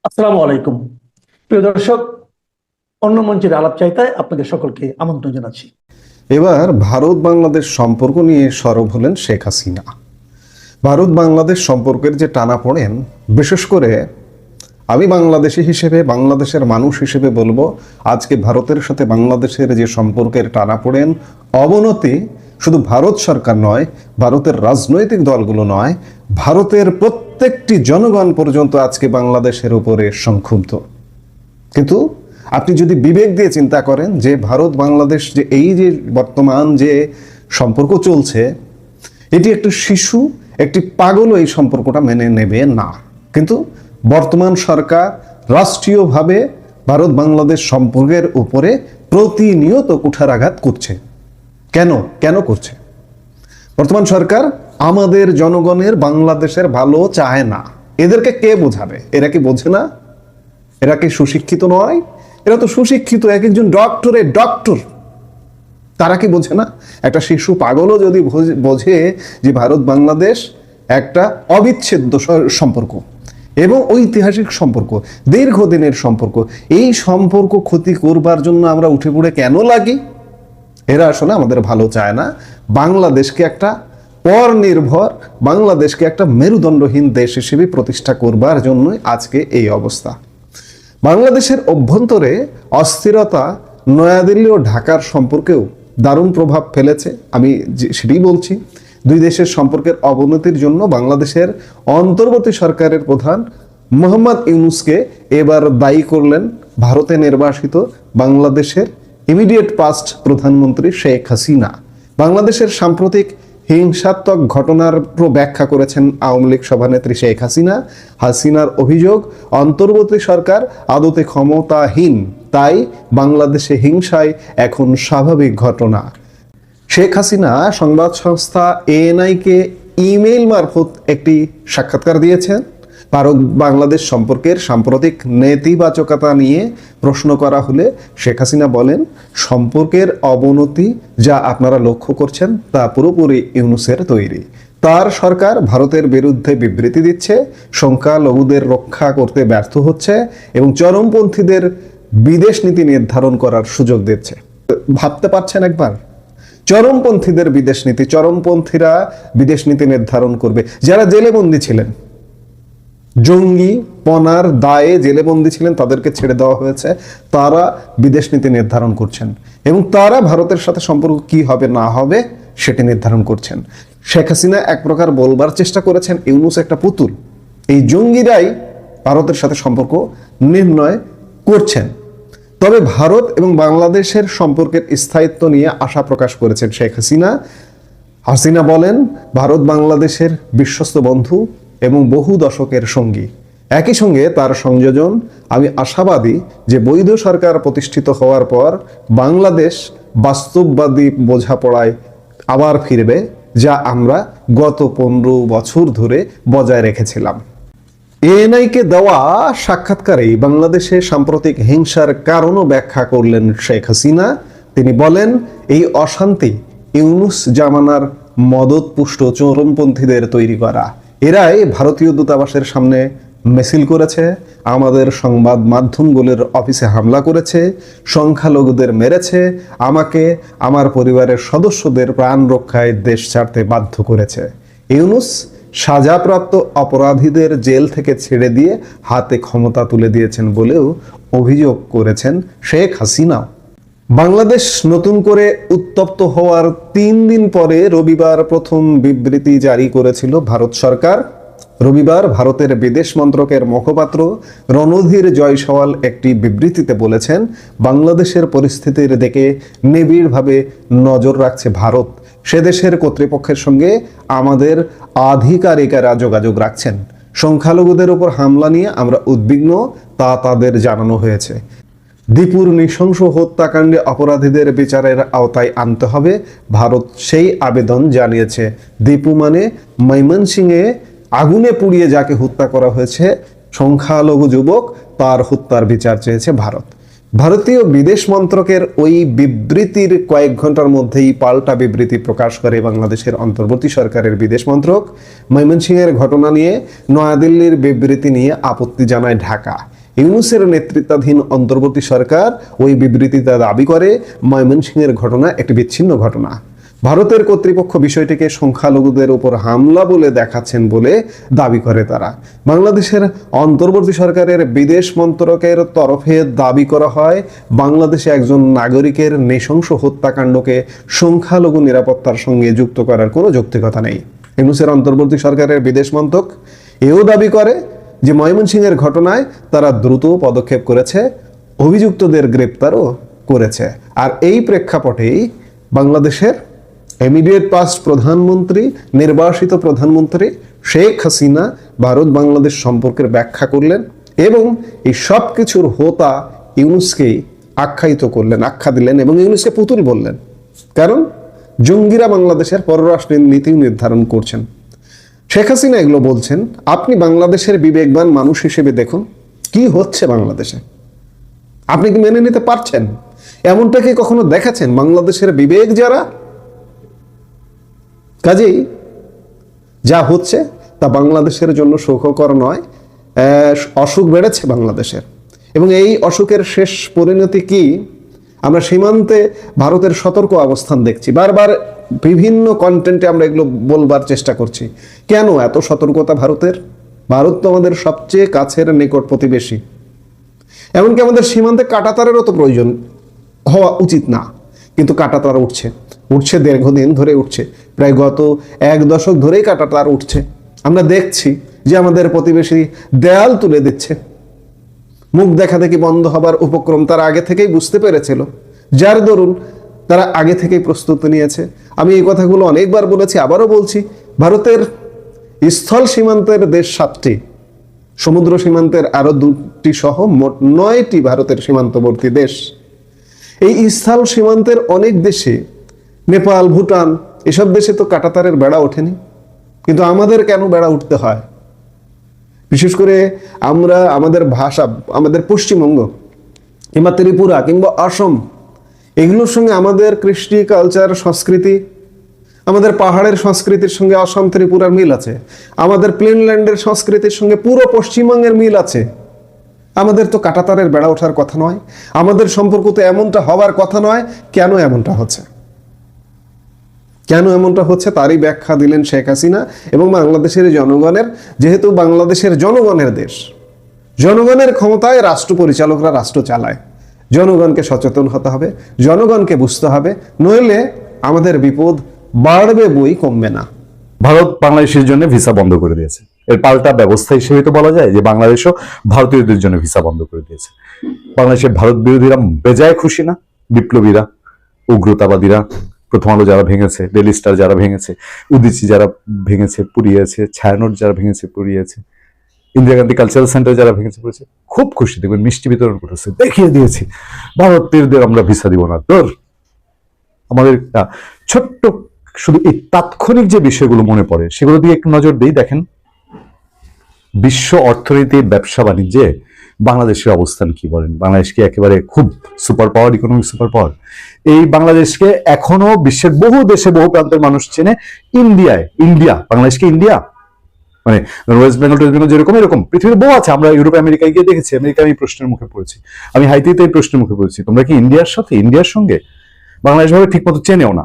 আসসালামু আলাইকুম। প্রিয় দর্শক, অন্য মঞ্চের আলাপ চাইতায় আপনাদের সকলকে আমন্ত্রণ জানাচ্ছি। এবার ভারত বাংলাদেশ সম্পর্ক নিয়ে সরব হলেন শেখ হাসিনা। ভারত বাংলাদেশ সম্পর্কের যে টানাপোড়েন, বিশেষ করে আমি বাংলাদেশি হিসেবে, বাংলাদেশের মানুষ হিসেবে বলবো, আজকে ভারতের সাথে বাংলাদেশের যে সম্পর্কের টানাপোড়েন, অবনতি শুধু ভারত সরকার নয়, ভারতের রাজনৈতিক দলগুলো নয়, ভারতের প্রত্যেকটি জনগণ পর্যন্ত আজকে বাংলাদেশের উপরে সংক্ষুব্ধ। কিন্তু আপনি যদি বিবেক দিয়ে চিন্তা করেন যে ভারত বাংলাদেশ যে এই যে বর্তমান যে সম্পর্ক চলছে, এটি একটি শিশু, একটি পাগলও এই সম্পর্কটা মেনে নেবে না। কিন্তু বর্তমান সরকার রাষ্ট্রীয়ভাবে ভারত বাংলাদেশ সম্পর্কের উপরে প্রতিনিয়ত কুঠারাঘাত করছে। কেন কেন করছে? বর্তমান সরকার আমাদের জনগণের, বাংলাদেশের ভালো চায় না। এদেরকে কে বোঝাবে? এরা কি বোঝে না? এরা কি সুশিক্ষিত নয়? এরা তো সুশিক্ষিত, এক একজন ডক্টর। তারা কি বোঝে না? একটা শিশু পাগলও যদি বোঝে যে ভারত বাংলাদেশ একটা অবিচ্ছেদ্য সম্পর্ক এবং ঐতিহাসিক সম্পর্ক, দীর্ঘদিনের সম্পর্ক, এই সম্পর্ক ক্ষতি করবার জন্য আমরা উঠে পড়ে কেন লাগি? এরা আসলে আমাদের ভালো চায় না। বাংলাদেশকে একটা পর নির্ভর, বাংলাদেশকে একটা মেরুদণ্ডহীন দেশ হিসেবে প্রতিষ্ঠা করবার জন্যই আজকে এই অবস্থা। বাংলাদেশের অভ্যন্তরে অস্থিরতা নয়াদিল্লি ও ঢাকার সম্পর্কেও দারুণ প্রভাব ফেলেছে। আমি সেটাই বলছি, দুই দেশের সম্পর্কের অবনতির জন্য বাংলাদেশের অন্তর্বর্তী সরকারের প্রধান মোহাম্মদ ইউনূসকে এবার দায়ী করলেন ভারতে নির্বাসিত বাংলাদেশের ইমিডিয়েট পাস্ট প্রধানমন্ত্রী শেখ হাসিনা। বাংলাদেশের সাম্প্রতিক হিংসাত্মক ঘটনার ব্যাখ্যা করেছেন আওয়ামী লীগ সভানেত্রী শেখ হাসিনা। হাসিনার অভিযোগ, অন্তর্বর্তী সরকার আদতে ক্ষমতাহীন, তাই বাংলাদেশে হিংসায় এখন স্বাভাবিক ঘটনা। শেখ হাসিনা সংবাদ সংস্থা এএনআই-কে ইমেইল মারফত একটি সাক্ষাৎকার দিয়েছেন। ভারত বাংলাদেশ সম্পর্কের সাম্প্রতিক নেতিবাচকতা নিয়ে প্রশ্ন করা হলে শেখ হাসিনা বলেন, সম্পর্কের অবনতি যা আপনারা লক্ষ্য করছেন তা পুরোপুরি ইউনূসের তৈরি। তার সরকার ভারতের বিরুদ্ধে বিবৃতি দিচ্ছে, সংখ্যালঘুদের রক্ষা করতে ব্যর্থ হচ্ছে এবং চরমপন্থীদের বিদেশ নীতি নির্ধারণ করার সুযোগ দিচ্ছে। ভাবতে পারছেন একবার? চরমপন্থীদের বিদেশ নীতি, চরমপন্থীরা বিদেশ নীতি নির্ধারণ করবে। যারা জেলে বন্দী ছিলেন, জঙ্গি পনার দায়ে জেলে বন্দী ছিলেন, তাদেরকে ছেড়ে দেওয়া হয়েছে, তারা বিদেশ নীতি নির্ধারণ করছেন এবং তারা ভারতের সাথে সম্পর্ক কি হবে না হবে সেটি নির্ধারণ করছেন। শেখ হাসিনা এক প্রকার বলবার চেষ্টা করেছেন, ইউনূস একটা পুতুল, এই জঙ্গিরাই ভারতের সাথে সম্পর্ক নির্ণয় করছেন। তবে ভারত এবং বাংলাদেশের সম্পর্কের স্থায়িত্ব নিয়ে আশা প্রকাশ করেছেন শেখ হাসিনা। হাসিনা বলেন, ভারত বাংলাদেশের বিশ্বস্ত বন্ধু এবং বহু দশকের সঙ্গী। একই সঙ্গে তার সংযোজন, আমি আশাবাদী যে বৈধ সরকার প্রতিষ্ঠিত হওয়ার পর বাংলাদেশ বাস্তববাদী বোঝাপড়ায় আবার ফিরবে, যা আমরা গত 15 বছর ধরে বজায় রেখেছিলাম। এএনআই-কে দেওয়া সাক্ষাৎকারেই বাংলাদেশে সাম্প্রতিক হিংসার কারণও ব্যাখ্যা করলেন শেখ হাসিনা। তিনি বলেন, এই অশান্তি ইউনূস জামানার মদতপুষ্ট চরমপন্থীদের তৈরি করা। এরাই ভারতীয় দূতাবাসের সামনে মিছিল করেছে, আমাদের সংবাদ মাধ্যমগুলোর অফিসে হামলা করেছে, সংখ্যালঘুদের মেরেছে, আমাকে, আমার পরিবারের সদস্যদের প্রাণ রক্ষায় দেশ ছাড়তে বাধ্য করেছে। ইউনূস সাজাপ্রাপ্ত অপরাধীদের জেল থেকে ছেড়ে দিয়ে হাতে ক্ষমতা তুলে দিয়েছেন বলেও অভিযোগ করেছেন শেখ হাসিনা। বাংলাদেশ নতুন করে উত্তপ্ত হওয়ার 3 দিন পরে রবিবার প্রথম বিবৃতি জারি করেছিল ভারত সরকার। রবিবার ভারতের বিদেশ মন্ত্রকের মুখপাত্র রণধীর জয়সওয়াল একটি বিবৃতিতে বলেছেন, বাংলাদেশের পরিস্থিতির দিকে নিবিড়ভাবে নজর রাখছে ভারত। সে দেশের কর্তৃপক্ষের সঙ্গে আমাদের আধিকারিকেরা যোগাযোগ রাখছেন। সংখ্যালঘুদের উপর হামলা নিয়ে আমরা উদ্বিগ্ন, তা তাদের জানানো হয়েছে। দীপুর নৃশংস হত্যাকাণ্ডে অপরাধীদের বিচারের আওতায় আনতে হবে, ভারত সেই আবেদন জানিয়েছে। দীপু মানে ময়মনসিংহে আগুনে পুড়িয়ে যাকে হত্যা করা হয়েছে, সংখ্যালঘু যুবক, তার হত্যার বিচার চেয়েছে ভারত। ভারতীয় বিদেশ মন্ত্রকের ওই বিবৃতির কয়েক ঘন্টার মধ্যেই পাল্টা বিবৃতি প্রকাশ করে বাংলাদেশের অন্তর্বর্তী সরকারের বিদেশ মন্ত্রক। ময়মনসিংহের ঘটনা নিয়ে নয়াদিল্লির বিবৃতি নিয়ে আপত্তি জানায় ঢাকা। ইউনূসের নেতৃত্বাধীন অন্তর্বর্তী সরকার ওই বিবৃতিতে দাবি করে ময়মনসিংহের ঘটনা একটি বিচ্ছিন্ন ঘটনা। ভারতের কর্তৃপক্ষ বিষয়টিকে সংখ্যালঘুদের উপর হামলা বলে দেখাচ্ছেন বলে দাবি করে তারা। বাংলাদেশের অন্তর্বর্তী সরকারের বিদেশ মন্ত্রকের তরফে দাবি করা হয়, বাংলাদেশে একজন নাগরিকের নৃশংস হত্যাকাণ্ডকে সংখ্যালঘু নিরাপত্তার সঙ্গে যুক্ত করার কোনো যৌক্তিকতা নেই। ইউনূসের অন্তর্বর্তী সরকারের বিদেশ মন্ত্রক এও দাবি করে যে ময়মনসিংহের ঘটনায় তারা দ্রুত পদক্ষেপ করেছে, অভিযুক্তদের গ্রেপ্তারও করেছে। আর এই প্রেক্ষাপটেই বাংলাদেশের ইমিডিয়েট পাস্ট প্রধানমন্ত্রী, নির্বাসিত প্রধানমন্ত্রী শেখ হাসিনা ভারত বাংলাদেশ সম্পর্কের ব্যাখ্যা করলেন এবং এই সব কিছুর হোতা ইউনূসকেই আখ্যায়িত করলেন, আখ্যা দিলেন এবং ইউনূসকে পুতুল বললেন। কারণ জঙ্গিরা বাংলাদেশের পররাষ্ট্র নীতি নির্ধারণ করছেন। শেখ হাসিনা এগুলো বলছেন, আপনি বাংলাদেশের বিবেকবান মানুষ হিসেবে দেখুন কি হচ্ছে বাংলাদেশে। আপনি কি মেনে নিতে পারছেন? এমনটা কি কখনো দেখেছেন বাংলাদেশের বিবেক যারা? কাজেই যা হচ্ছে তা বাংলাদেশের জন্য সুখকর নয়। অসুখ বেড়েছে বাংলাদেশের এবং এই অসুখের শেষ পরিণতি কি? আমরা সীমান্তে ভারতের সতর্ক অবস্থান দেখছি। বারবার বিভিন্ন কন্টেন্টে আমরা এগুলো বলবার চেষ্টা করছি। কেন এত সতর্কতা ভারতের? ভারত তো আমাদের সবচেয়ে কাছের নিকট প্রতিবেশী। এমনকি আমাদের সীমান্তে কাঁটাতারেরও তো প্রয়োজন হওয়া উচিত না, কিন্তু কাঁটাতার উঠছে দীর্ঘদিন ধরে উঠছে। প্রায় গত 1 দশক ধরেই কাঁটাতার উঠছে। আমরা দেখছি যে আমাদের প্রতিবেশী দেয়াল তুলে দিচ্ছে। মুখ দেখা দেখি বন্ধ হবার উপক্রম তারা আগে থেকেই বুঝতে পেরেছিল, যার দরুন তারা আগে থেকেই প্রস্তুতি নিয়েছে। আমি এই কথাগুলো অনেকবার বলেছি, আবারও বলছি। ভারতের স্থল সীমান্তের দেশ 7টি, সমুদ্র সীমান্তের আরো 2টি সহ মোট 9টি ভারতের সীমান্তবর্তী দেশ। এই স্থল সীমান্তের অনেক দেশে, নেপাল, ভুটান, এসব দেশে তো কাঁটাতারের বেড়া ওঠেনি, কিন্তু আমাদের কেন বেড়া উঠতে হয়? বিশেষ করে আমরা আমাদের ভাষা, আমাদের পশ্চিমবঙ্গ কিংবা ত্রিপুরা কিংবা অসম, এগুলোর সঙ্গে আমাদের কৃষ্টি, কালচার, সংস্কৃতি, আমাদের পাহাড়ের সংস্কৃতির সঙ্গে অসম, ত্রিপুরার মিল আছে। আমাদের প্লেনল্যান্ডের সংস্কৃতির সঙ্গে পুরো পশ্চিমবঙ্গের মিল আছে। আমাদের তো কাঁটাতারের বেড়া ওঠার কথা নয়, আমাদের সম্পর্ক তো এমনটা হওয়ার কথা নয়। কেন এমনটা হচ্ছে? কেন এমনটা হচ্ছে তারই ব্যাখ্যা দিলেন শেখ হাসিনা এবং বাংলাদেশের জনগণের, যেহেতু বাংলাদেশের জনগণের দেশ, জনগণের ক্ষমতায় রাষ্ট্র পরিচালকরা রাষ্ট্র চালায়। জনগণকে সচেতন হতে হবে, জনগণকে বুঝতে হবে, নইলে আমাদের বিপদ বাড়বে বই কমবে না। ভারত বাংলাদেশের জন্য ভিসা বন্ধ করে দিয়েছে। এর পাল্টা ব্যবস্থা হিসেবে তো বলা যায় যে বাংলাদেশও ভারতীয়দের জন্য ভিসা বন্ধ করে দিয়েছে। বাংলাদেশের ভারত বিরোধীরা বেজায় খুশি না? বিপ্লবীরা, উগ্রতাবাদীরা, প্রথম আলো যারা ভেঙেছে, ডেলি স্টার যারা ভেঙেছে, উদীচী যারা ভেঙেছে পুড়িয়েছে, ছায়ানট যারা ভেঙেছে পুড়িয়েছে, ইন্দিরা গান্ধী কালচারাল সেন্টার যারা ভেঙেছে পড়েছে, খুব খুশি। দেখবেন মিষ্টি বিতরণ করেছে, দেখিয়ে দিয়েছি ভারতীয়দের আমরা ভিসা দিব না। তোর আমাদের ছোট্ট শুধু এই তাৎক্ষণিক যে বিষয়গুলো মনে পড়ে সেগুলো দিয়ে একটু নজর দিই। দেখেন, বিশ্ব অর্থনীতি, ব্যবসা বাণিজ্যে বাংলাদেশের অবস্থান কি বলেন? বাংলাদেশকে একেবারে খুব super power, economic super power. এই বাংলাদেশকে এখনো বিশ্বের বহু দেশে, বহু প্রান্তের মানুষ চেনে। ইন্ডিয়া, বাংলাদেশকে ইন্ডিয়া মানে ওয়েস্ট বেঙ্গল, যেরকম এরকম পৃথিবীর বহু আছে। আমরা ইউরোপ, আমেরিকায় গিয়ে দেখেছি। আমেরিকায় এই প্রশ্নের মুখে পড়েছি, আমি হাইতিতে এই প্রশ্নের মুখে পড়েছি, তোমরা কি ইন্ডিয়ার সঙ্গে বাংলাদেশ ভাবে ঠিক মতো চেনেও না।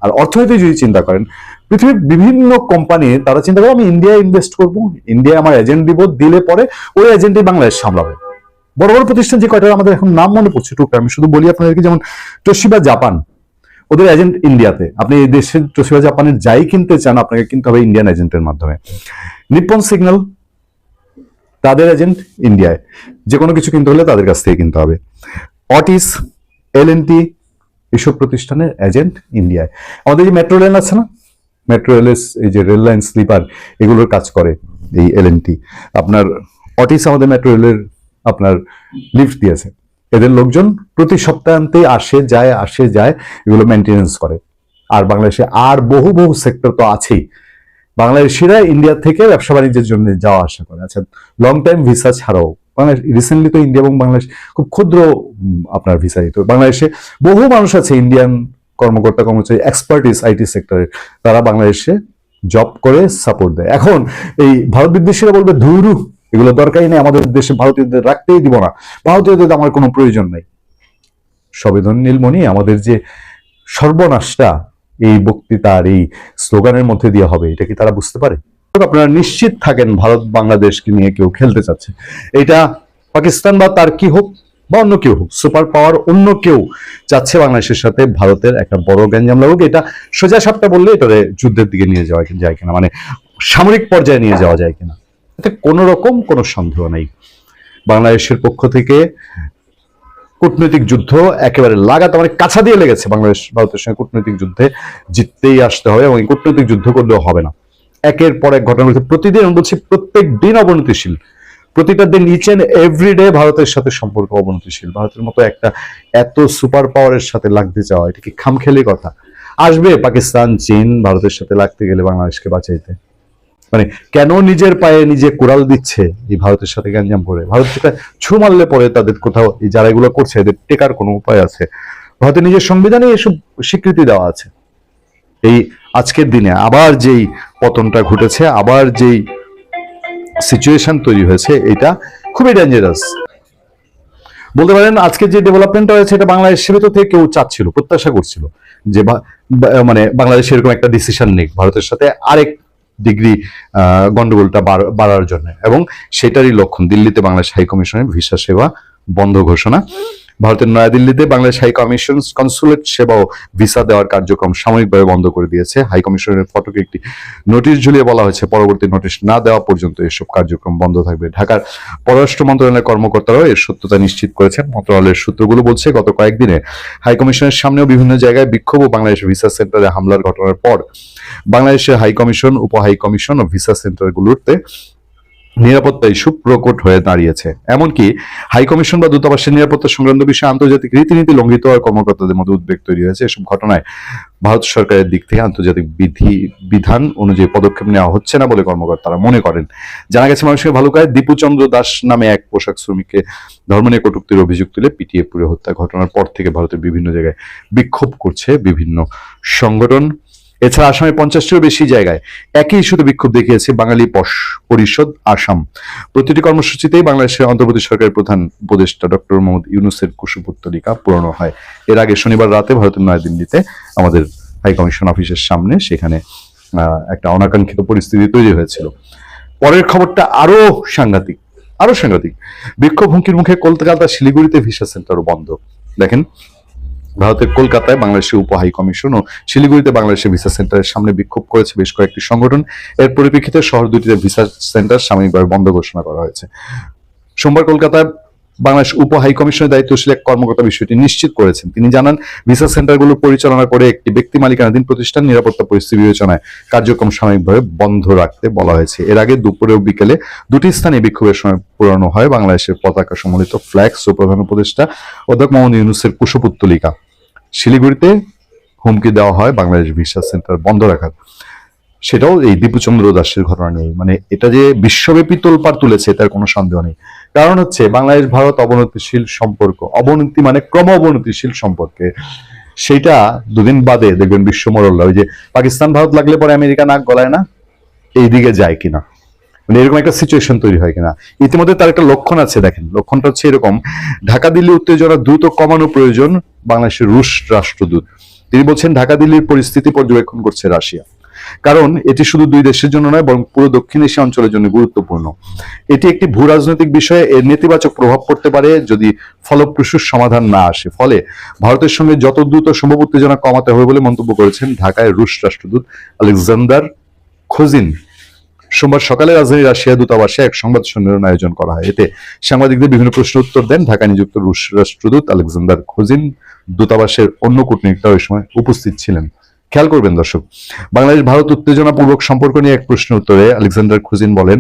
আর অর্থনীতি যদি চিন্তা করেন, পৃথিবীর বিভিন্ন কোম্পানি তারা চিন্তা করে আমি ইন্ডিয়ায় ইনভেস্ট করবো, ইন্ডিয়ায় আমার এজেন্ট দিব, দিলে পরে ওই এজেন্টই বাংলাদেশ সামলাবে। বড় বড় প্রতিষ্ঠান যে কয়টা আমাদের এখন নাম মনে পড়ছে টুকটা, আমি শুধু বলি আপনাদেরকে, যেমন তোশিবা জাপান, ওদের এজেন্ট ইন্ডিয়াতে। আপনি এই দেশের তোশিবা জাপানের যাই কিনতে চান, আপনাকে কিনতে হবে ইন্ডিয়ান এজেন্টের মাধ্যমে। নিপ্পন সিগন্যাল, তাদের এজেন্ট ইন্ডিয়ায়, যে কোনো কিছু কিনতে হলে তাদের কাছ থেকে কিনতে হবে। অটিস, L&T, এইসব প্রতিষ্ঠানের এজেন্ট ইন্ডিয়ায়। আমাদের যে মেট্রো রেল আছে না, মেট্রো রেলের এই যে রেল লাইন স্লিপার, এগুলোর কাজ করে এই L&T। আপনার অটিস আমাদের মেট্রো রেলের আপনার লিফট দিয়েছে। এদের লোকজন প্রতি সপ্তাহান্তে আসে যায়, এগুলো মেনটেনেন্স করে। আর বাংলাদেশে আর বহু বহু সেক্টর তো আছেই। বাংলাদেশিরা ইন্ডিয়া থেকে ব্যবসা বাণিজ্যের জন্য যাওয়া আসা করে। আচ্ছা, লং টাইম ভিসা ছাড়াও বাংলাদেশ রিসেন্টলি তো ইন্ডিয়া এবং বাংলাদেশ খুব ক্ষুদ্র আপনার ভিসা দিত। বাংলাদেশে বহু মানুষ আছে ইন্ডিয়ান কর্মকর্তা কর্মচারী, এক্সপার্টিস আইটি সেক্টরে, তারা বাংলাদেশে জব করে সাপোর্ট দেয়। এখন এই ভারত বিদ্বেষীরা বলবে ধুরু, এগুলো দরকারই নেই, আমাদের দেশে ভারতীয়দের রাখতেই দিব না, ভারতীয়দের আমার কোনো প্রয়োজন নেই। সবেদন নীলমণি, আমাদের যে সর্বনাশটা এই বক্তৃতার এই স্লোগানের মধ্যে দিয়ে হবে, এটা কি তারা বুঝতে পারে? আপনারা নিশ্চিত থাকেন ভারত বাংলাদেশকে নিয়ে কেউ খেলতে চাচ্ছে। এটা পাকিস্তান বা তার কি হোক বা অন্য কেউ হোক, সুপার পাওয়ার অন্য কেউ চাচ্ছে বাংলাদেশের সাথে ভারতের একটা বড় গ্যাঞ্জাম লাগুক। এটা সোজা সাপটা বললে এটারে যুদ্ধের দিকে নিয়ে যাওয়া যায় কিনা, মানে সামরিক পর্যায়ে নিয়ে যাওয়া যায় কিনা, এতে কোনো রকম কোনো সন্দেহ নেই। বাংলাদেশের পক্ষ থেকে কূটনৈতিক যুদ্ধ একেবারে লাগাতার মানে কাছা দিয়ে লেগেছে। বাংলাদেশ ভারতের সঙ্গে কূটনৈতিক যুদ্ধে জিততেই আসতে হবে, এবং এই কূটনৈতিক যুদ্ধ করলেও হবে না। একের পর এক ঘটনা ঘটছে, প্রতিদিন, আমি বলছি প্রত্যেক দিন অবনতিশীল, প্রতিটা দিন ইচ এন্ড এভরিডে ভারতের সাথে সম্পর্ক অবনতিশীল। ভারতের মতো একটা এত সুপার পাওয়ারের সাথে লাগতে চাওয়া, এটা কি খামখেয়ালি কথা? আসবে পাকিস্তান, চীন ভারতের সাথে লাগতে গেলে বাংলাদেশকে বাঁচাইতে, মানে কেন নিজের পায়ে নিজে কোরাল দিচ্ছে এই ভারতের সাথে গ্যাঞ্জাম করে? ভারত থেকে ছু মারলে পরে তাদের কোথাও, এই যারা এগুলো করছে এদের টেকার কোনো উপায় আছে? ভারতের নিজের সংবিধানে এসব স্বীকৃতি দেওয়া আছে। এই আজকের দিনে আবার যেই পতনটা ঘটেছে, আবার যেই সিচুয়েশন তৈরি হয়েছে, এটা খুবই ডেঞ্জারাস বলতে পারেন। আজকে যে ডেভেলপমেন্ট হয়েছে, এটা বাংলাদেশের ভিতর থেকে কেউ চাচ্ছিল, প্রত্যাশা করছিল যে মানে বাংলাদেশ এরকম একটা ডিসিশন নেই ভারতের সাথে আরেক ডিগ্রি গন্ডগোলটা বাড়ার জন্য, এবং সেটারই লক্ষণ দিল্লিতে বাংলাদেশ হাই কমিশনের ভিসা সেবা বন্ধ ঘোষণা। ভারতের নয়াদিল্লিতে বাংলাদেশ হাই কমিশন কনসুলেট সেবা ও ভিসা দেওয়ার কার্যক্রম সাময়িকভাবে বন্ধ করে দিয়েছে। হাই কমিশনের ফটকে একটি নোটিশ ঝুলিয়ে বলা হয়েছে, পরবর্তী নোটিশ না দেওয়া পর্যন্ত এসব কার্যক্রম বন্ধ থাকবে। ঢাকার পররাষ্ট্র মন্ত্রণালয়ের কর্মকর্তারাও এর সত্যতা নিশ্চিত করেছেন। মন্ত্রণালয়ের সূত্রগুলো বলছে, গত কয়েকদিনে হাই কমিশনের সামনেও বিভিন্ন জায়গায় বিক্ষোভ ও বাংলাদেশ ভিসা সেন্টারে হামলার ঘটনার পর বাংলাদেশের হাই কমিশন, উপ হাই কমিশন ও ভিসা সেন্টারগুলোতে নিরাপত্তা ইস্যু প্রকট হয়ে দাঁড়িয়েছে। এমনকি হাই কমিশন বা দূতাবাসের নিরাপত্তা সংক্রান্ত বিষয়ে আন্তর্জাতিক রীতিনীতি লঙ্ঘিত হওয়ার কর্মকর্তাদের মধ্যে উদ্বেগ তৈরি হয়েছে। এসব ঘটনায় ভারত সরকারের দিক থেকে আন্তর্জাতিক বিধান অনুযায়ী পদক্ষেপ নেওয়া হচ্ছে না বলে কর্মকর্তারা মনে করেন। জানা গেছে, মানুষের ভালুকায় দীপুচন্দ্র দাস নামে এক পোশাক শ্রমিককে ধর্ম নিয়ে কটূক্তির অভিযোগ তুলে পিটিয়ে পুড়ে হত্যা ঘটনার পর থেকে ভারতের বিভিন্ন জায়গায় বিক্ষোভ করছে বিভিন্ন সংগঠন। এছাড়া আসামে 50টিরও বেশি জায়গায় একই ইস্যুতে বিক্ষোভ দেখিয়েছে বাঙালি পরিষদ আসাম। প্রতিটি কর্মসূচিতেই বাংলাদেশের অন্তর্বর্তী সরকারের প্রধান উপদেষ্টা ডক্টর মোহাম্মদ ইউনূসের কুশপুত্তলিকা পূরণ হয়। এর আগে শনিবার রাতে ভারতের নয়াদিল্লিতে আমাদের হাই কমিশন অফিসের সামনে সেখানে একটা অনাকাঙ্ক্ষিত পরিস্থিতি তৈরি হয়েছিল। পরের খবরটা আরো সাংঘাতিক, বিক্ষোভ হুমকির মুখে কলকাতা শিলিগুড়িতে ভিসা সেন্টারও বন্ধ। দেখেন, ভারতের কলকাতায় বাংলাদেশের উপ হাই কমিশন ও শিলিগুড়িতে বাংলাদেশের ভিসা সেন্টারের সামনে বিক্ষোভ করেছে বেশ কয়েকটি সংগঠন। এর পরিপ্রেক্ষিতে শহর দুটিতে ভিসা সেন্টার সাময়িকভাবে বন্ধ ঘোষণা করা হয়েছে। সোমবার কলকাতায় বাংলাদেশ উপ হাই কমিশনের দায়িত্বশীল এক কর্মকর্তা বিষয়টি নিশ্চিত করেছেন। তিনি জানান, ভিসা সেন্টারগুলো পরিচালনা করে একটি ব্যক্তি মালিকানাধীন প্রতিষ্ঠান নিরাপত্তা পরিস্থিতি বিবেচনায় কার্যক্রম সাময়িকভাবে বন্ধ রাখতে বলা হয়েছে। এর আগে দুপুরে ও বিকেলে দুটি স্থানে বিক্ষোভের সময় পুরানো হয় বাংলাদেশের পতাকা সম্বলিত ফ্ল্যাক্স ও প্রধান উপদেষ্টা অধ্যাপক মোহাম্মদ ইউনূসের কুশপুত্তলিকা। শিলিগুড়িতে হুমকি দেওয়া হয় বাংলাদেশ ভিসা সেন্টার বন্ধ রাখার, সেটাও এই দীপুচন্দ্র দাসের ঘটনা নেই। মানে এটা যে বিশ্বব্যাপী তোলপাড় তুলেছে তার কোনো সন্দেহ নেই। কারণ হচ্ছে বাংলাদেশ ভারত অবনতিশীল সম্পর্ক, অবনতি মানে ক্রম অবনতিশীল সম্পর্কে, সেটা দুদিন বাদে দেখবেন বিশ্ব মোড়ল্লা, ওই যে পাকিস্তান ভারত লাগলে পরে আমেরিকা নাক গলায় না, এই দিকে যায় কিনা, মানে এরকম একটা সিচুয়েশন তৈরি হয় কিনা। ইতিমধ্যে তার একটা লক্ষণ আছে, দেখেন লক্ষণটা হচ্ছে এরকম, ঢাকা দিল্লি উত্তেজনা দ্রুত কমানো প্রয়োজন, বাংলাদেশের রুশ রাষ্ট্রদূত। তিনি বলছেন, ঢাকা দিল্লির পরিস্থিতি পর্যবেক্ষণ করছে রাশিয়া, কারণ এটি শুধু দুই দেশের জন্য নয় বরং পুরো দক্ষিণ এশিয়া অঞ্চলের জন্য গুরুত্বপূর্ণ। এটি একটি ভূ রাজনৈতিক বিষয়ে, এর নেতিবাচক প্রভাব পড়তে পারে যদি ফলপ্রসূ সমাধান না আসে। ফলে ভারতের সঙ্গে যত দ্রুত সম্ভব উত্তেজনা কমাতে হবে বলে মন্তব্য করেছেন ঢাকায় রুশ রাষ্ট্রদূত আলেকজান্ডার খুজিন। সোমবার সকালে রাজধানী রাশিয়া দূতাবাসে এক সংবাদ সম্মেলন আয়োজন করা হয়। এতে সাংবাদিকদের বিভিন্ন প্রশ্ন উত্তর দেন ঢাকায় নিযুক্ত রুশ রাষ্ট্রদূত আলেকজান্ডার খুজিন। দূতাবাসের অন্য কূটনীতিকরা ওই সময় উপস্থিত ছিলেন। খেয়াল করবেন দর্শক, বাংলাদেশ ভারত উত্তেজনাপূর্বক সম্পর্ক নিয়ে এক প্রশ্নের উত্তরে আলেকজান্ডার খুজিন বলেন,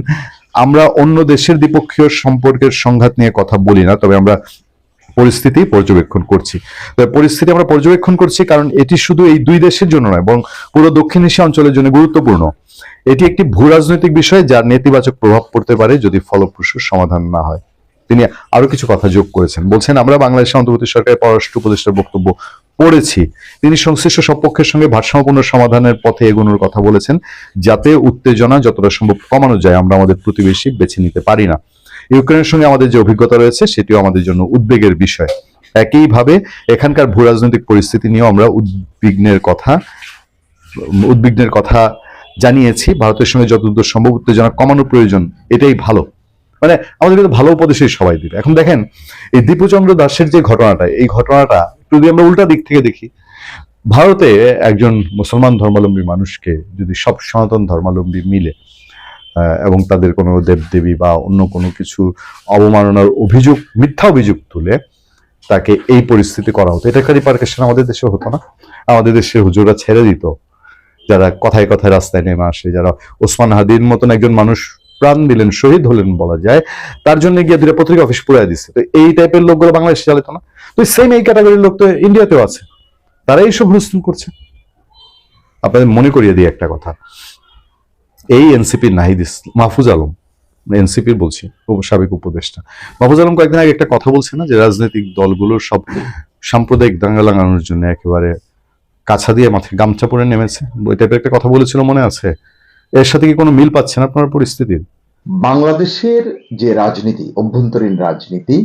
আমরা অন্য দেশের দ্বিপক্ষীয় সম্পর্কের সংঘাত নিয়ে কথা বলি না, তবে আমরা পরিস্থিতি পর্যবেক্ষণ করছি। পরিস্থিতি আমরা পর্যবেক্ষণ করছি কারণ এটি শুধু এই দুই দেশের জন্য নয় বরং পুরো দক্ষিণ এশিয়া অঞ্চলের জন্য গুরুত্বপূর্ণ। এটি একটি ভূ রাজনৈতিক বিষয় যার নেতিবাচক প্রভাব পড়তে পারে যদি ফলপ্রসূ সমাধান না হয়। তিনি আরো কিছু কথা যোগ করেছেন, বলছেন আমরা বাংলাদেশের অন্তর্বর্তী সরকারের পররাষ্ট্র উপদেষ্টার বক্তব্য পড়েছি, তিনি সংশ্লিষ্ট সব পক্ষের সঙ্গে ভারসাম্যপূর্ণ সমাধানের পথে এগোনোর কথা বলেছেন, যাতে উত্তেজনা যতটা সম্ভব কমানো যায়। আমরা আমাদের প্রতিবেশী বেছে নিতে পারি না। ইউক্রেনের সঙ্গে আমাদের যে অভিজ্ঞতা রয়েছে সেটিও আমাদের জন্য উদ্বেগের বিষয়। একইভাবে এখানকার ভূ রাজনৈতিক পরিস্থিতি নিয়েও আমরা উদ্বিগ্নের কথা জানিয়েছি। ভারতের সঙ্গে যতদূর সম্ভব উত্তেজনা কমানোর প্রয়োজন, এটাই ভালো। মানে আমাদের কিন্তু ভালো উপদেশই সবাই দিবে। এখন দেখেন এই দীপুচন্দ্র দাসের যে ঘটনাটা, এই ঘটনাটা যদি আমরা উল্টা দিক থেকে দেখি, ভারতে একজন মুসলমান ধর্মাবলম্বী মানুষকে যদি সব সনাতন ধর্মাবলম্বী মিলে এবং তাদের কোনো দেবদেবী বা অন্য কোনো কিছু অবমাননার অভিযোগ, মিথ্যা অভিযোগ তুলে তাকে এই পরিস্থিতি করা হতো, এটা একটা রিপারকেশন আমাদের দেশে হতো না? আমাদের দেশের হুজুররা ছেড়ে দিত, যারা কথায় কথায় রাস্তায় নেমে আসে, যারা ওসমান হাদির মতন একজন মানুষ প্রাণ দিলেন, শহীদ হলেন বলা যায়, তার জন্য গিয়ে দুটো পত্রিকা অফিস পুরাই দিচ্ছে। তো এই টাইপের লোকগুলো বাংলাদেশে চালিত না? তো সেম এই ক্যাটাগরির লোক তো ইন্ডিয়াতেও আছে, তারা এইসব হুলস্থুল করছে। আপনাদের মনে করিয়ে দিই একটা কথা, এই এনসিপির নাহিদ মাহফুজ আলম, এনসিপির বলছি, সাবেক উপদেষ্টা মাহফুজ আলম কয়েকদিন আগে একটা কথা বলছে না, যে রাজনৈতিক দলগুলোর সব সাম্প্রদায়িক দাঙ্গা লাগানোর জন্য একেবারে কাছা দিয়ে মাথায় গামছা পরে নেমেছে, ওই টাইপের একটা কথা বলেছিল, মনে আছে? এর সাথে কি কোনো মিল পাচ্ছেন আপনার পরিস্থিতির? বাংলাদেশের যে রাজনীতি, অভ্যন্তরীণ রাজনীতি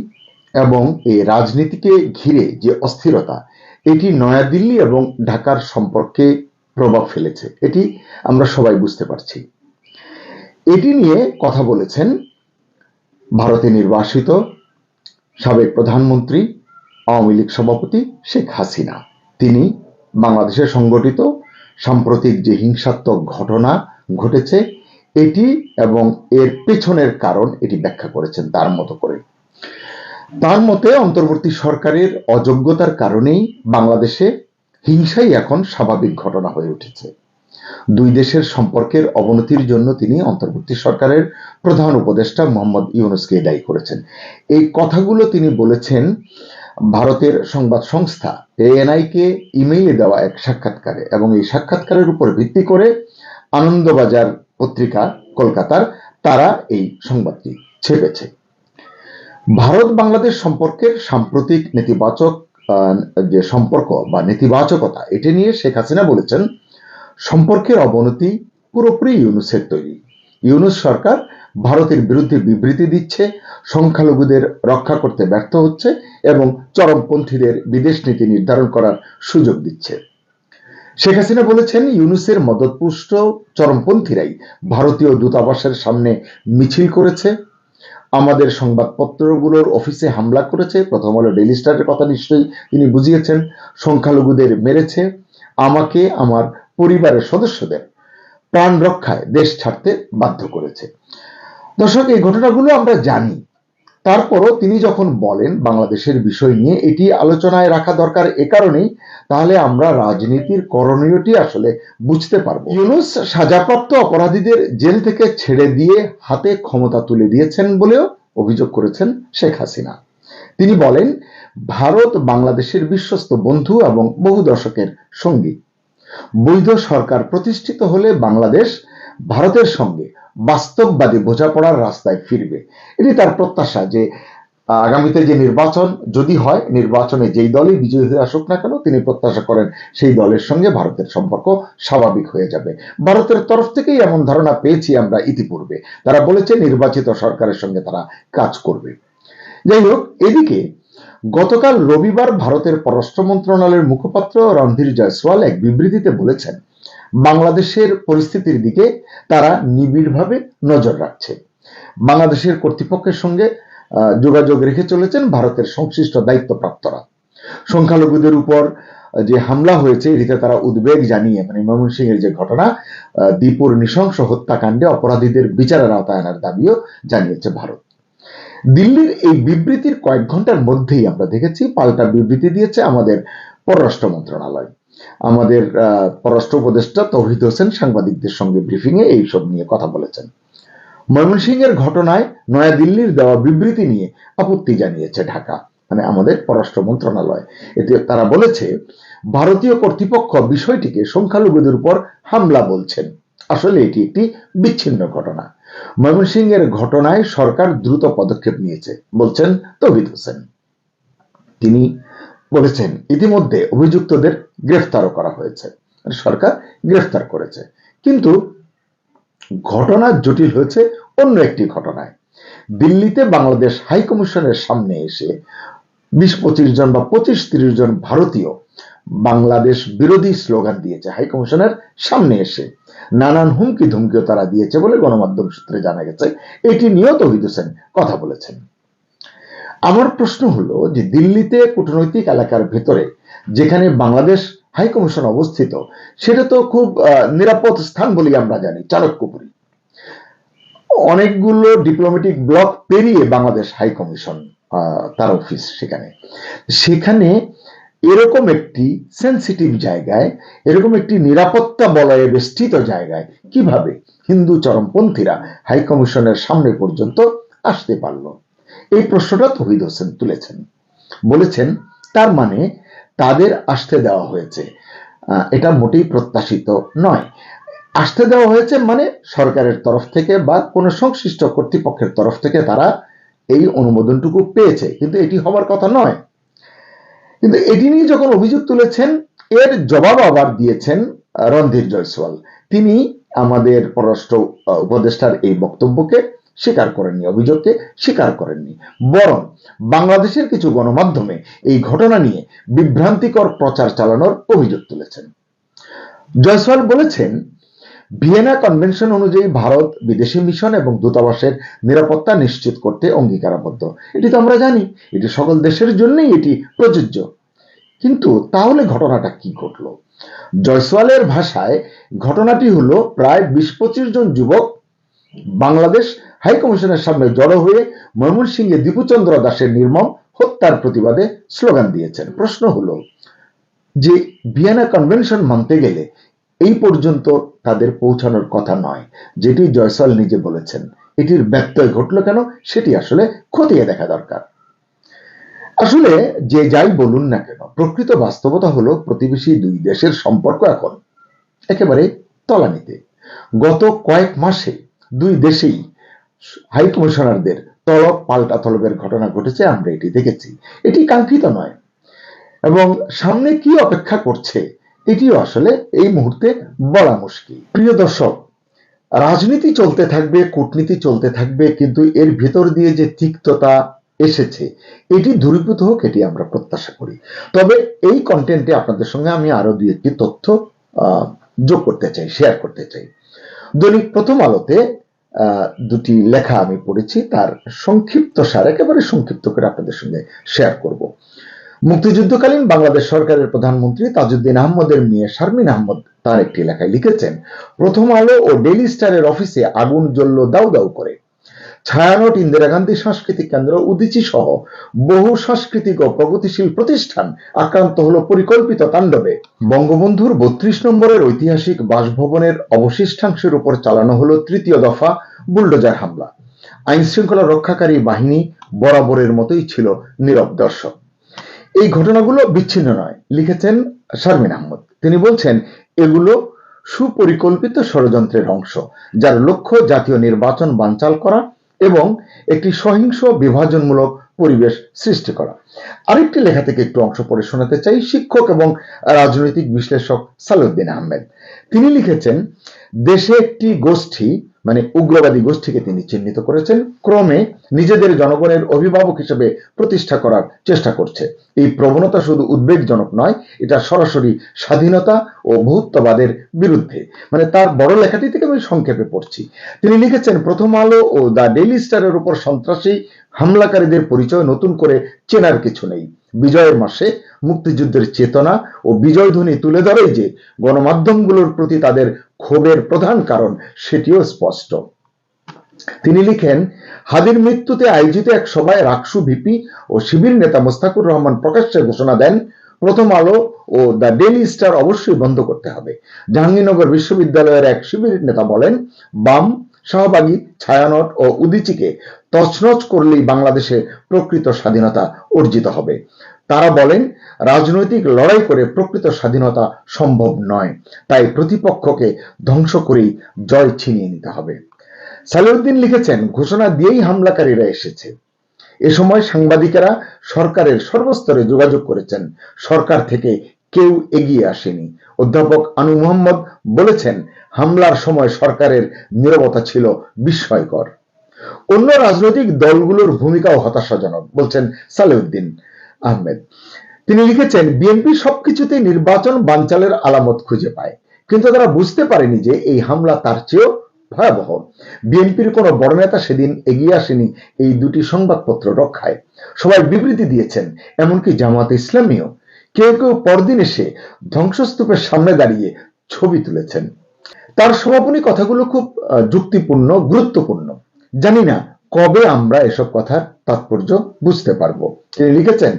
এবং এই রাজনীতিকে ঘিরে যে অস্থিরতা, এটি নয়াদিল্লি এবং ঢাকার সম্পর্কে প্রভাব ফেলেছে, এটি আমরা সবাই বুঝতে পারছি। এটি নিয়ে কথা বলেছেন ভারতে নির্বাসিত সাবেক প্রধানমন্ত্রী, আওয়ামী লীগ সভাপতি শেখ হাসিনা। তিনি বাংলাদেশে সংঘটিত সাম্প্রতিক যে হিংসাত্মক ঘটনা ঘটেছে এটি এবং এর পেছনের কারণ এটি ব্যাখ্যা করেছেন তার মতো করে। তার মতে অন্তর্বর্তী সরকারের অযোগ্যতার কারণেই বাংলাদেশে হিংসাই এখন স্বাভাবিক ঘটনা হয়ে উঠেছে। দুই দেশের সম্পর্কের অবনতির জন্য তিনি অন্তর্বর্তী সরকারের প্রধান উপদেষ্টা মোহাম্মদ ইউনূসকে দায়ী করেছেন। এই কথাগুলো তিনি বলেছেন ভারতের সংবাদ সংস্থা এএনআই-কে ইমেইলে দেওয়া এক সাক্ষাৎকারে, এবং এই সাক্ষাৎকারের উপর ভিত্তি করে আনন্দবাজার পত্রিকা কলকাতার তারা এই সংবাদটি ছেপেছে। ভারত বাংলাদেশ সম্পর্কের সাম্প্রতিক নেতিবাচক যে সম্পর্ক বা নেতিবাচকতা, এটি নিয়ে শেখ হাসিনা বলেছেন সম্পর্কের অবনতি পুরোপুরি ইউনূসের তৈরি। ইউনূস সরকার ভারতের বিরুদ্ধে বিবৃতি দিচ্ছে, সংখ্যালঘুদের রক্ষা করতে ব্যর্থ হচ্ছে এবং চরমপন্থীদের বিদেশ নীতি নির্ধারণ করার সুযোগ দিচ্ছে। শেখ হাসিনা বলেছেন ইউনূসের মদতপুষ্ট চরমপন্থীরাই ভারতীয় দূতাবাসের সামনে মিছিল করেছে, আমাদের সংবাদপত্রগুলোর অফিসে হামলা করেছে, প্রথম আলো ডেইলি স্টারের কথা নিশ্চয়ই তিনি বুঝিয়েছেন, সংখ্যালঘুদের মেরেছে, আমাকে আমার পরিবারের সদস্যদের প্রাণ রক্ষায় দেশ ছাড়তে বাধ্য করেছে। দর্শক, এই ঘটনাগুলো আমরা জানি, তারপরও তিনি যখন বলেন বাংলাদেশের বিষয় নিয়ে এটি আলোচনায় রাখা দরকার, এ কারণেই তাহলে আমরা রাজনীতির করণীয়টি আসলে বুঝতে পারবো। ইউনূস সাজাপ্রাপ্ত অপরাধীদের জেল থেকে ছেড়ে দিয়ে হাতে ক্ষমতা তুলে দিয়েছেন বলেও অভিযোগ করেছেন শেখ হাসিনা। তিনি বলেন ভারত বাংলাদেশের বিশ্বস্ত বন্ধু এবং বহু দশকের সঙ্গী। বৈধ সরকার প্রতিষ্ঠিত হলে বাংলাদেশ ভারতের সঙ্গে বাস্তববাদী বোঝাপড়ার রাস্তায় ফিরবে। এটি তার প্রত্যাশা যে আগামীতে যে নির্বাচন যদি হয়, নির্বাচনে যেই দলই বিজয়ী হয়ে আসুক না কেন, তিনি প্রত্যাশা করেন সেই দলের সঙ্গে ভারতের সম্পর্ক স্বাভাবিক হয়ে যাবে। ভারতের তরফ থেকেই এমন ধারণা পেয়েছি আমরা ইতিপূর্বে, তারা বলেছে নির্বাচিত সরকারের সঙ্গে তারা কাজ করবে। যাই হোক, এদিকে গতকাল রবিবার ভারতের পররাষ্ট্র মন্ত্রণালয়ের মুখপাত্র রণধীর জয়সওয়াল এক বিবৃতিতে বলেছেন বাংলাদেশের পরিস্থিতির দিকে তারা নিবিড়ভাবে নজর রাখছে। বাংলাদেশের কর্তৃপক্ষের সঙ্গে যোগাযোগ রেখে চলেছেন ভারতের সংশ্লিষ্ট দায়িত্বপ্রাপ্তরা। সংখ্যালঘুদের উপর যে হামলা হয়েছে এটিতে তারা উদ্বেগ জানিয়ে, মানে ময়মনসিংহের যে ঘটনা, দীপুর নৃশংস হত্যাকাণ্ডে অপরাধীদের বিচারের আওতায় আনার দাবিও জানিয়েছে ভারত। দিল্লির এই বিবৃতির কয়েক ঘন্টার মধ্যেই আমরা দেখেছি পাল্টা বিবৃতি দিয়েছে আমাদের পররাষ্ট্র মন্ত্রণালয়। আমাদের পররাষ্ট্র উপদেষ্টা তৌহিদ হোসেন সাংবাদিকদের সঙ্গে ব্রিফিংয়ে এইসব নিয়ে কথা বলেছেন। ময়মনসিংহের ঘটনায় নয়াদিল্লির দেওয়া বিবৃতি নিয়ে আপত্তি জানিয়েছে ঢাকা, মানে আমাদের পররাষ্ট্র মন্ত্রণালয়। এতে তারা বলেছে ভারতীয় কর্তৃপক্ষ বিষয়টিকে সংখ্যালঘুদের উপর হামলা বলছেন, আসলে এটি একটি বিচ্ছিন্ন ঘটনা। ময়মনসিংহের ঘটনায় সরকার দ্রুত পদক্ষেপ নিয়েছে বলছেন তৌহিদ হোসেন। তিনি বলেছেন ইতিমধ্যে অভিযুক্তদের গ্রেফতারও করা হয়েছে, সরকার গ্রেফতার করেছে। কিন্তু ঘটনা জটিল হয়েছে অন্য একটি ঘটনায়। দিল্লিতে বাংলাদেশ হাই কমিশনের সামনে এসে 20-25 জন বা 25-30 জন ভারতীয় বাংলাদেশ বিরোধী স্লোগান দিয়েছে। হাই কমিশনের সামনে এসে নানান হুমকি ধুমকিও তারা দিয়েছে বলে গণমাধ্যম সূত্রে জানা গেছে। এটি নিয়েও তৌহিদ হোসেন কথা বলেছেন। আমার প্রশ্ন হলো যে দিল্লিতে কূটনৈতিক এলাকার ভেতরে যেখানে বাংলাদেশ হাই কমিশন অবস্থিত, সেটা তো খুব নিরাপদ স্থান বলে আমরা জানি। চাণক্যপুরী অনেকগুলো ডিপ্লোম্যাটিক ব্লক পেরিয়ে বাংলাদেশ হাই কমিশন, তার অফিস সেখানে এরকম একটি সেন্সিটিভ জায়গায়, এরকম একটি নিরাপত্তা বলয়ে বেষ্টিত জায়গায় কিভাবে হিন্দু চরমপন্থীরা হাই কমিশনের সামনে পর্যন্ত আসতে পারল? এই প্রশ্নটা তৌহিদ হোসেন তুলেছেন। বলেছেন তার মানে তাদের আসতে দেওয়া হয়েছে, এটা মোটেই প্রত্যাশিত নয়। আসতে দেওয়া হয়েছে মানে সরকারের তরফ থেকে বা কোনো সংশ্লিষ্ট কর্তৃপক্ষের তরফ থেকে তারা এই অনুমোদনটুকু পেয়েছে, কিন্তু এটি হবার কথা নয়। কিন্তু এটি নিয়ে যখন অভিযোগ তুলেছেন, এর জবাব আবার দিয়েছেন রণধীর জয়সওয়াল। তিনি আমাদের পররাষ্ট্র উপদেষ্টার এই বক্তব্যকে স্বীকার করেননি, অভিযোগকে স্বীকার করেননি, বরং বাংলাদেশের কিছু গণমাধ্যমে এই ঘটনা নিয়ে বিভ্রান্তিকর প্রচার চালানোর অভিযোগ তুলেছেন। জয়সওয়াল বলেছেন ভিয়েনা কনভেনশন অনুযায়ী ভারত বিদেশি মিশন এবং দূতাবাসের নিরাপত্তা নিশ্চিত করতে অঙ্গীকারাবদ্ধ। এটি তো আমরা জানি, এটি সকল দেশের জন্যই এটি প্রযোজ্য। কিন্তু তাহলে ঘটনাটা কি ঘটলো? জয়সওয়ালের ভাষায় ঘটনাটি হলো প্রায় 20-25 জন যুবক বাংলাদেশ হাই কমিশনের সামনে জড়ো হয়ে ময়মনসিংহে দীপুচন্দ্র দাসের নির্মম হত্যার প্রতিবাদে স্লোগান দিয়েছেন। প্রশ্ন হলো যে ভিয়েনা কনভেনশন মানতে গেলে এই পর্যন্ত তাদের পৌঁছানোর কথা নয়, যেটি জয়সওয়াল নিজে বলেছেন। এটির ব্যত্যয় ঘটলো কেন সেটি আসলে খতিয়ে দেখা দরকার। আসলে যে যাই বলুন না কেন, প্রকৃত বাস্তবতা হলো প্রতিবেশী দুই দেশের সম্পর্ক এখন একেবারে তলানিতে। গত কয়েক মাসে দুই দেশেই হাই কমিশনারদের তলব পাল্টা তলবের ঘটনা ঘটেছে, আমরা এটি দেখেছি। এটি কাঙ্ক্ষিত নয় এবং সামনে কি অপেক্ষা করছে এটিও আসলে এই মুহূর্তে বলা মুশকিল। প্রিয় দর্শক, রাজনীতি চলতে থাকবে, কূটনীতি চলতে থাকবে, কিন্তু এর ভেতর দিয়ে যে তিক্ততা এসেছে এটি দূরীভূত হোক, এটি আমরা প্রত্যাশা করি। তবে এই কন্টেন্টে আপনাদের সঙ্গে আমি আরো দুই একটি তথ্য যোগ করতে চাই, শেয়ার করতে চাই। দৈনিক প্রথম আলোতে দুটি লেখা আমি পড়েছি, তার সংক্ষিপ্ত সার একেবারে সংক্ষিপ্ত করে আপনাদের সঙ্গে শেয়ার করব। মুক্তিযুদ্ধকালীন বাংলাদেশ সরকারের প্রধানমন্ত্রী তাজউদ্দিন আহমদের মেয়ে শারমিন আহমদ তার একটি লেখায় লিখেছেন, প্রথম আলো ও ডেইলি স্টারের অফিসে আগুন জ্বলল দাউ দাউ করে। ছায়ানট, ইন্দিরা গান্ধী সাংস্কৃতিক কেন্দ্র, উদীচী সহ বহু সাংস্কৃতিক ও প্রগতিশীল প্রতিষ্ঠান আক্রান্ত হলো পরিকল্পিত তাণ্ডবে। বঙ্গবন্ধুর 32 নম্বরের ঐতিহাসিক বাসভবনের অবশিষ্টাংশের উপর চালানো হলো তৃতীয় দফা বুলডোজার হামলা। আইন শৃঙ্খলা রক্ষাকারী বাহিনী বরাবরের মতোই ছিল নীরব দর্শক। এই ঘটনাগুলো বিচ্ছিন্ন নয়, লিখেছেন শারমিন আহমদ। তিনি বলছেন এগুলো সুপরিকল্পিত ষড়যন্ত্রের অংশ, যার লক্ষ্য জাতীয় নির্বাচন বানচাল করা এবং একটি সহিংস বিভাজনমূলক পরিবেশ সৃষ্টি করা। আরেকটি লেখা থেকে একটু অংশ পড়ে শোনাতে চাই। শিক্ষক এবং রাজনৈতিক বিশ্লেষক সালাউদ্দিন আহমেদ তিনি লিখেছেন, দেশে একটি গোষ্ঠী মানে উগ্রবাদী গোষ্ঠীকে তিনি চিহ্নিত করেছেন, ক্রমে নিজেদের জনগণের অভিভাবক হিসেবে প্রতিষ্ঠা করার চেষ্টা করছে। এই প্রবণতা শুধু উদ্বেগজনক নয়, এটা সরাসরি স্বাধীনতা ও বহুত্ববাদের বিরুদ্ধে। মানে তার বড় লেখাটি থেকে আমি সংক্ষেপে পড়ছি। তিনি লিখেছেন, প্রথম আলো ও দ্য ডেইলি স্টারের উপর সন্ত্রাসী হামলাকারীদের পরিচয় নতুন করে চেনার কিছু নেই। বিজয়ের মাসে মুক্তিযুদ্ধের চেতনা ও বিজয় ধ্বনি তুলে ধরে যে গণমাধ্যমগুলোর প্রতি তাদের ক্ষোভের প্রধান কারণ সেটিও স্পষ্ট। তিনি লিখেন, হাদির মৃত্যুতে আয়োজিত এক সভায় রাকসু ভিপি ও শিবির নেতা মোস্তাকুর রহমান প্রকাশ্যে ঘোষণা দেন, প্রথম আলো ও দ্য ডেইলি স্টার অবশ্যই বন্ধ করতে হবে। জাহাঙ্গীরনগর বিশ্ববিদ্যালয়ের এক শিবির নেতা বলেন, বাম, শাহবাগী, ছায়ানট ও উদীচীকে তছনছ করলেই বাংলাদেশে প্রকৃত স্বাধীনতা অর্জিত হবে। তারা বলেন, রাজনৈতিক লড়াই করে প্রকৃত স্বাধীনতা সম্ভব নয়, তাই প্রতিপক্ষকে ধ্বংস করেই জয় ছিনিয়ে নিতে হবে। সালেউদ্দিন লিখেছেন, ঘোষণা দিয়েই হামলাকারীরা এসেছে। এ সময় সাংবাদিকেরা সরকারের সর্বস্তরে যোগাযোগ করেছেন, সরকার থেকে কেউ এগিয়ে আসেনি। অধ্যাপক আনু মোহাম্মদ বলেছেন, হামলার সময় সরকারের নীরবতা ছিল বিস্ময়কর। অন্য রাজনৈতিক দলগুলোর ভূমিকাও হতাশাজনক, বলছেন সালেউদ্দিন আহমেদ। তিনি লিখেছেন, বিএনপি সবকিছুতেই নির্বাচন বানচালের আলামত খুঁজে পায়, কিন্তু তারা বুঝতে পারেনি যে এই হামলা তার চেয়েও ভয়াবহ। বিএনপির কোনো বড় নেতা সেদিন এগিয়ে আসেনি এই দুটি সংবাদপত্র রক্ষায়। সবাই বিবৃতি দিয়েছেন, এমনকি জামায়াতে ইসলামীও। কেউ কেউ পরদিন এসে ধ্বংসস্তূপের সামনে দাঁড়িয়ে ছবি তুলেছেন। তার সমাপনী কথাগুলো খুব যুক্তিপূর্ণ, গুরুত্বপূর্ণ। জানি না কবে আমরা এসব কথার তাৎপর্য বুঝতে পারবো। তিনি লিখেছেন,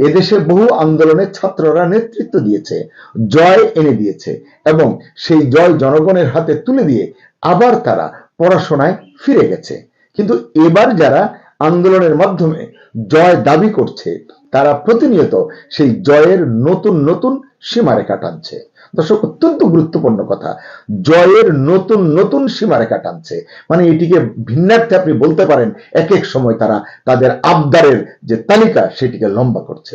এদেশে বহু আন্দোলনে ছাত্ররা নেতৃত্ব দিয়েছে, জয় এনে দিয়েছে, এবং সেই জয় জনগণের হাতে তুলে দিয়ে আবার তারা পড়াশোনায় ফিরে গেছে। কিন্তু এবার যারা আন্দোলনের মাধ্যমে জয় দাবি করছে, তারা প্রতিনিয়ত সেই জয়ের নতুন নতুন সীমারেখা টানছে। দর্শক, অত্যন্ত গুরুত্বপূর্ণ কথা, জয়ের নতুন নতুন সীমারেখা টানছে। মানে এটিকে ভিন্নার্থে আপনি বলতে পারেন, এক এক সময় তারা তাদের আবদারের যে তালিকা সেটিকে লম্বা করছে।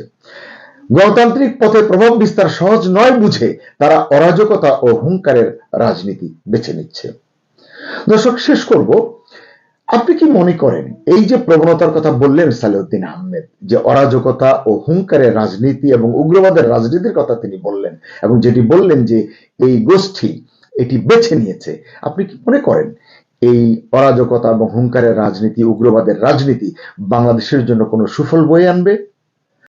গণতান্ত্রিক পথে প্রভাব বিস্তার সহজ নয় বুঝে তারা অরাজকতা ও হুঙ্কারের রাজনীতি বেছে নিচ্ছে। দর্শক, শেষ করব, আপনি কি মনে করেন এই যে প্রবণতার কথা বললেন সালেউদ্দিন আহমেদ, যে অরাজকতা ও হুঙ্কারের রাজনীতি এবং উগ্রবাদের রাজনীতির কথা তিনি বললেন, এবং যেটি বললেন যে এই গোষ্ঠী এটি বেছে নিয়েছে, আপনি কি মনে করেন এই অরাজকতা এবং হুঙ্কারের রাজনীতি, উগ্রবাদের রাজনীতি বাংলাদেশের জন্য কোনো সুফল বয়ে আনবে?